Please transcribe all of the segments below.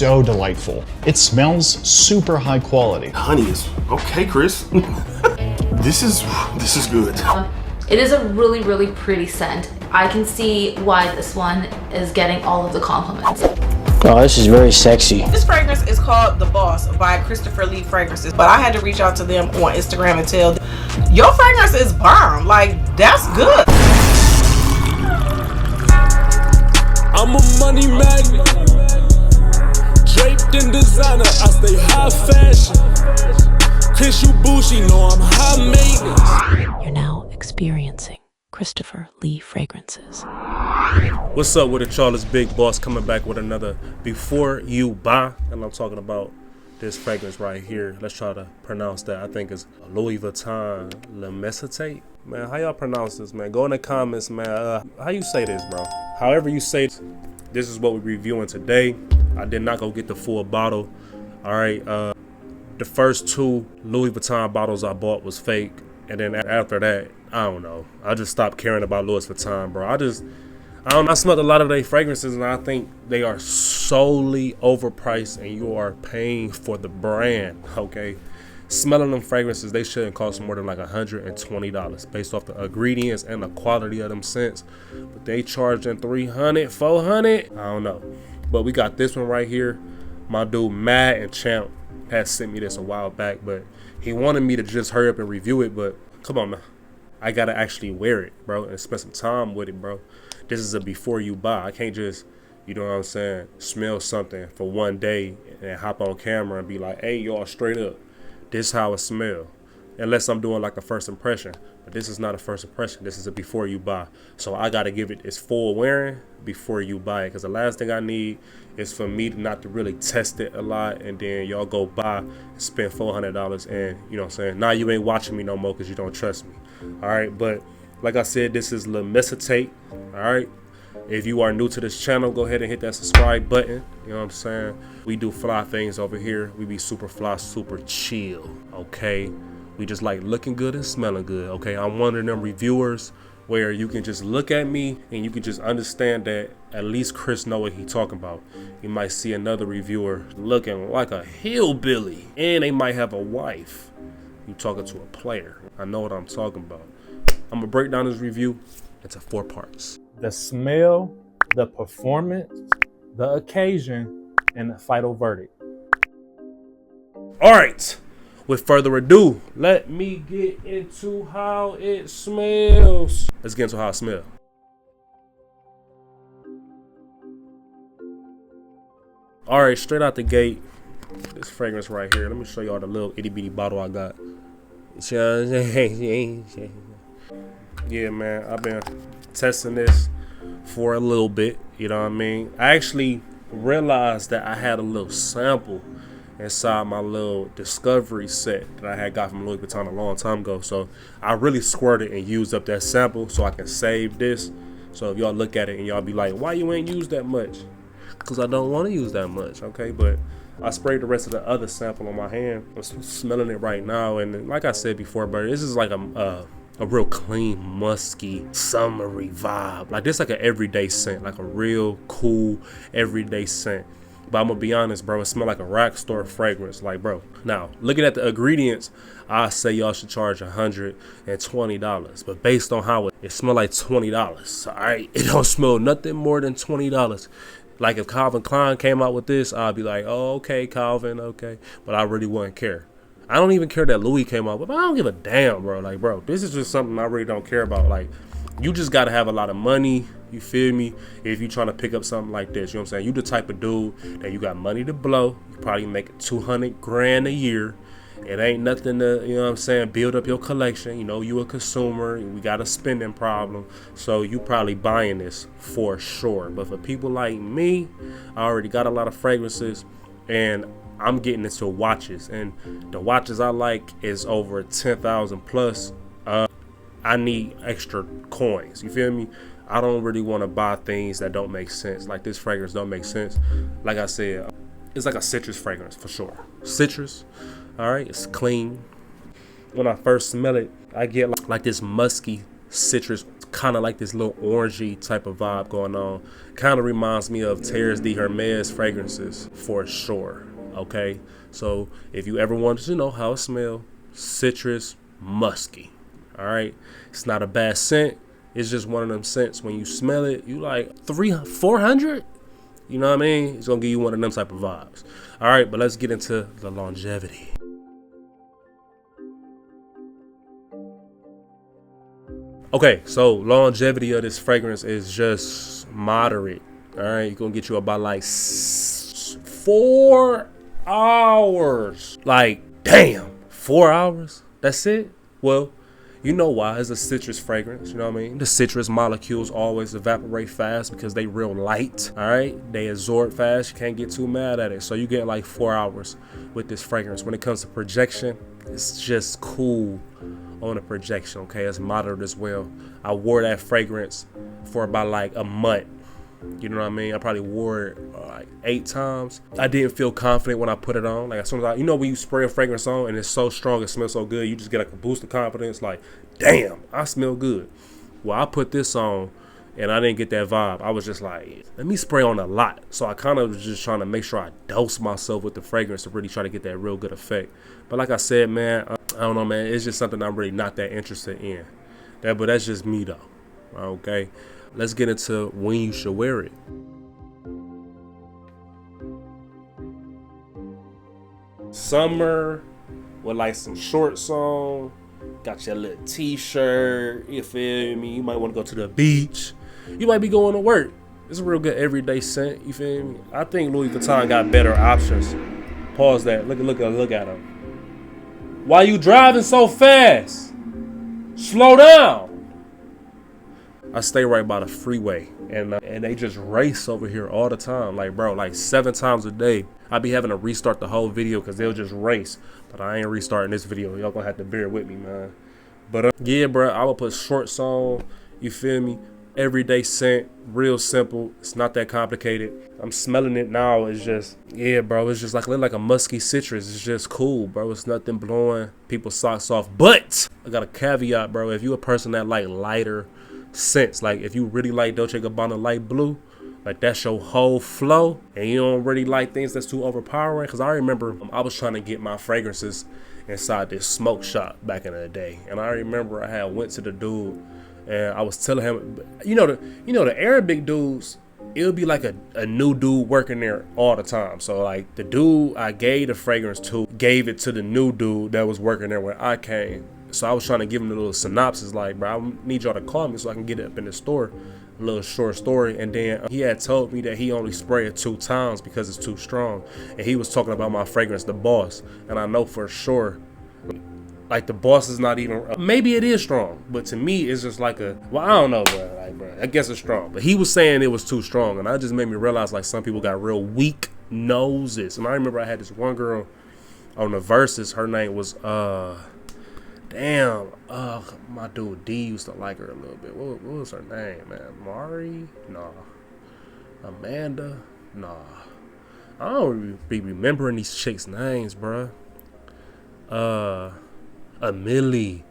so delightful. It smells super high quality. Honey is okay, Chris. This is good. It is a really, really pretty scent. I can see why this one is getting all of the compliments. Oh, this is very sexy. This fragrance is called The Boss by Christopher Lee Fragrances, but I had to reach out to them on Instagram and tell them, your fragrance is bomb. Like, that's good. I'm a money magnet, draped in designer, I stay high fashion. Chris, you bougie, know I'm high maintenance. You're now experiencing Christopher Lee Fragrances. What's up with it, y'all? It's Big Boss coming back with another Before You Buy, and I'm talking about this fragrance right here. Let's try to pronounce that. I think it's Louis Vuitton Le Messetate. Man, how y'all pronounce this, man? Go in the comments, man. How you say this, bro? However you say it, this is what we're reviewing today. I did not go get the full bottle. All right, the first two Louis Vuitton bottles I bought was fake, and then after that, I don't know. I just stopped caring about Louis Vuitton, bro. I smelled a lot of their fragrances, and I think they are solely overpriced, and you are paying for the brand, okay? Smelling them fragrances, they shouldn't cost more than like $120 based off the ingredients and the quality of them scents. But they charging $300, $400, I don't know. But we got this one right here. My dude Mad and Champ had sent me this a while back, but he wanted me to just hurry up and review it. But come on, man, I gotta actually wear it, bro, and spend some time with it, bro. This is a before you buy. I can't just, you know what I'm saying, smell something for one day and hop on camera and be like, hey, y'all, straight up, this is how it smell. Unless I'm doing like a first impression. But this is not a first impression. This is a before you buy. So I got to give it its full wearing before you buy it. Because the last thing I need is for me not to really test it a lot. And then y'all go buy and spend $400. And, you know what I'm saying, now you ain't watching me no more because you don't trust me. All right. But like I said, this is Le Messetate. All right. If you are new to this channel, go ahead and hit that subscribe button. You know what I'm saying? We do fly things over here. We be super fly, super chill. Okay. We just like looking good and smelling good. Okay. I'm one of them reviewers where you can just look at me and you can just understand that at least Chris know what he talking about. You might see another reviewer looking like a hillbilly and they might have a wife. You talking to a player. I know what I'm talking about. I'm gonna break down this review into 4 parts. The smell, the performance, the occasion, and the final verdict. All right, with further ado, let me get into how it smells. Let's get into how it smells. All right, straight out the gate, this fragrance right here. Let me show y'all the little itty bitty bottle I got. Yeah, man, I've been testing this for a little bit, you know what I mean? I actually realized that I had a little sample inside my little discovery set that I had got from Louis Vuitton a long time ago. So I really squirted and used up that sample so I can save this. So if y'all look at it and y'all be like, why you ain't used that much? Because I don't want to use that much, okay? But I sprayed the rest of the other sample on my hand. I'm smelling it right now, and like I said before, but this is like a real clean, musky, summery vibe. Like this, like an everyday scent, like a real cool everyday scent. But I'm gonna be honest, bro, it smells like a rack store fragrance. Like, bro, now looking at the ingredients, I say y'all should charge $120. But based on how it smells like $20. All right, it don't smell nothing more than $20. Like if Calvin Klein came out with this, I'd be like, oh, okay, Calvin, okay. But I really wouldn't care. I don't even care that Louis came out with, but I don't give a damn, bro. Like, bro, this is just something I really don't care about. Like, you just got to have a lot of money, you feel me, if you're trying to pick up something like this. You know what I'm saying? You the type of dude that you got money to blow. You probably make 200 grand a year. It ain't nothing to, you know what I'm saying, build up your collection. You know, you a consumer. We got a spending problem. So you probably buying this for sure. But for people like me, I already got a lot of fragrances, and I'm getting into watches, and the watches I like is over 10,000 plus. I need extra coins. You feel me? I don't really want to buy things that don't make sense. Like this fragrance don't make sense. Like I said, it's like a citrus fragrance for sure. Citrus, all right, it's clean. When I first smell it, I get like this musky citrus kind of like this little orangey type of vibe going on. Kind of reminds me of Terrace de Hermes fragrances for sure. Okay, so if you ever wanted to know how it smells, citrus, musky. All right, it's not a bad scent. It's just one of them scents. When you smell it, you like 400. You know what I mean? It's gonna give you one of them type of vibes. All right, but let's get into the longevity. Okay, so longevity of this fragrance is just moderate. All right, you're gonna get you about like 4 hours. Like, damn, 4 hours? That's it? Well, you know why. It's a citrus fragrance, you know what I mean? The citrus molecules always evaporate fast because they real light, all right? They absorb fast, you can't get too mad at it. So you get like 4 hours with this fragrance. When it comes to projection, it's just cool on a projection, okay? It's moderate as well. I wore that fragrance for about like a month. You know what I mean? I probably wore it like 8 times. I didn't feel confident when I put it on. Like as soon as you know when you spray a fragrance on and it's so strong, it smells so good, you just get like a boost of confidence. Like, damn, I smell good. Well, I put this on and I didn't get that vibe. I was just like, let me spray on a lot. So I kind of was just trying to make sure I dose myself with the fragrance to really try to get that real good effect. But like I said, man, I don't know, man. It's just something I'm really not that interested in. But that's just me though. Okay. Let's get into when you should wear it. Summer with like some shorts on, got your little t-shirt, you feel me? You might want to go to the beach. You might be going to work. It's a real good everyday scent, you feel me? I think Louis Vuitton got better options. Pause that. Look at him. Why you driving so fast? Slow down. I stay right by the freeway, and they just race over here all the time. Like, bro, like 7 times a day. I be having to restart the whole video because they'll just race. But I ain't restarting this video. Y'all gonna have to bear with me, man. But yeah, bro, I will put shorts on. You feel me? Everyday scent, real simple. It's not that complicated. I'm smelling it now. It's just, yeah, bro. It's just like a musky citrus. It's just cool, bro. It's nothing blowing people's socks off. But I got a caveat, bro. If you a person that like lighter scents, like if you really like Dolce & Gabbana light blue, like that's your whole flow, and you don't really like things that's too overpowering. Because I remember I was trying to get my fragrances inside this smoke shop back in the day, and I remember I had went to the dude and I was telling him, you know the Arabic dudes, it'll be like a new dude working there all the time. So like the dude I gave the fragrance to gave it to the new dude that was working there when I came. So I was trying to give him a little synopsis, like, bro, I need y'all to call me so I can get it up in the store. A little short story. And then he had told me that he only sprayed it 2 times because it's too strong. And he was talking about my fragrance, The Boss. And I know for sure, like, The Boss is not even, maybe it is strong, but to me, it's just like a, well, I don't know, bro. Like, bro, I guess it's strong. But he was saying it was too strong. And that just made me realize, like, some people got real weak noses. And I remember I had this one girl on the Versus. Her name was, damn, my dude D used to like her a little bit. What was her name, man? Mari? Nah. Amanda? Nah. I don't be remembering these chicks' names, bruh. Amelie.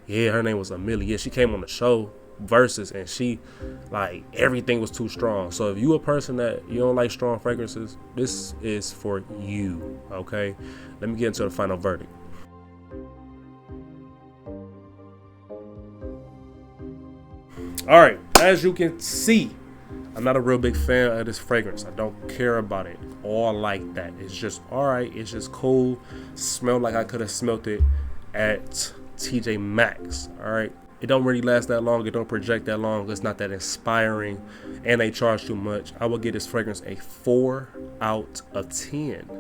Yeah, her name was Amelie. Yeah, she came on the show, Versus, and she, like, everything was too strong. So if you a person that you don't like strong fragrances, this is for you, okay? Let me get into the final verdict. All right, as you can see, I'm not a real big fan of this fragrance. I don't care about it all like that. It's just all right. It's just cool. Smelled like I could have smelt it at TJ Maxx. All right. It don't really last that long. It don't project that long. It's not that inspiring, and they charge too much. I would give this fragrance a 4 out of 10.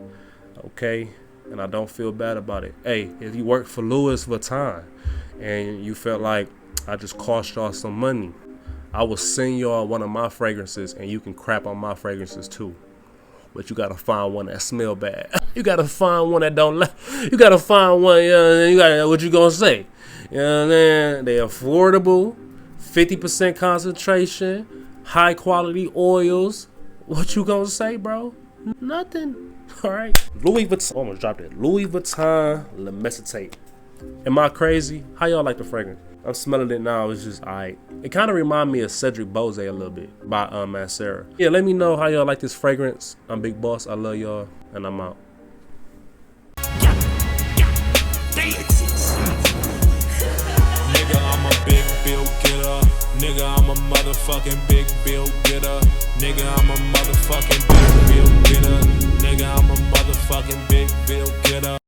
Okay, and I don't feel bad about it. Hey, if you work for Louis Vuitton and you felt like I just cost y'all some money, I will send y'all one of my fragrances, and you can crap on my fragrances too. But you gotta find one that smell bad. You gotta find one that don't. You gotta find one. You gotta. What you gonna say? You know what I mean? They affordable, 50% concentration, high quality oils. What you gonna say, bro? Nothing. All right. Louis Vuitton. Almost dropped it. Louis Vuitton Le Messetate. Am I crazy? How y'all like the fragrance? I'm smelling it now. It's just alright. It kind of reminds me of Cedric Bose a little bit by Mancera. Yeah, let me know how y'all like this fragrance. I'm Big Boss. I love y'all, and I'm out. Nigga, I'm a big bill getter. Nigga, I'm a motherfucking big bill getter. Nigga, I'm a motherfucking